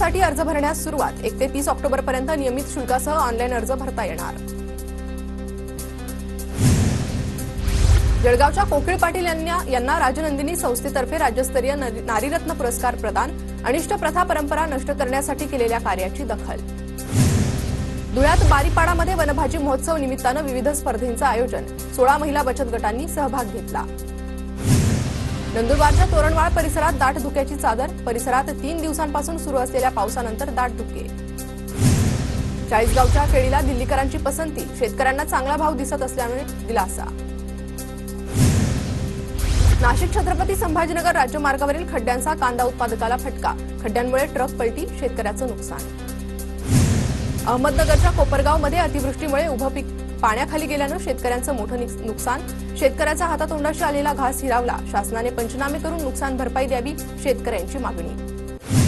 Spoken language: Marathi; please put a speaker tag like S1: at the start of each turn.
S1: योजनेसाठी अर्ज भरण्यास सुरुवात 1 ते 30 ऑक्टोबरपर्यंत नियमित शुल्कासह ऑनलाईन अर्ज भरता येणार। जळगावच्या कोकिळ पाटील यांना राजनंदिनी संस्थेतर्फे राज्यस्तरीय नारीरत्न पुरस्कार प्रदान। अनिष्ट प्रथा परंपरा नष्ट करण्यासाठी केलेल्या कार्याची दखल। धुळ्यात बारीपाडामध्ये वनभाजी महोत्सव निमित्तानं विविध स्पर्धेंचं आयोजन। 16 महिला बचत गटांनी सहभाग घेतला। नंदुरबारच्या तोरणवाळ परिसरात दाट धुक्याची चादर। परिसरात 3 दिवसांपासून सुरू असलेल्या पावसानंतर दाट धुके। चाळीसगावच्या केळीला दिल्लीकरांची पसंती। शेतकऱ्यांना चांगला भाव दिसत असल्याने दिलासा। नाशिक छत्रपती संभाजीनगर राज्यमार्गावरील खड्ड्यांचा कांदा उत्पादकाला फटका। खड्ड्यांमुळे ट्रक पलटी, शेतकऱ्याचं नुकसान। अहमदनगरच्या कोपरगावमध्ये अतिवृष्टीमुळे उभं पीक पाण्याखाली गेल्यानं शेतकऱ्यांचं मोठं नुकसान। शेतकऱ्याचा हातातोंडाशी आलेला घास हिरावला। शासनाने पंचनामे करून नुकसान भरपाई द्यावी, शेतकऱ्यांची मागणी।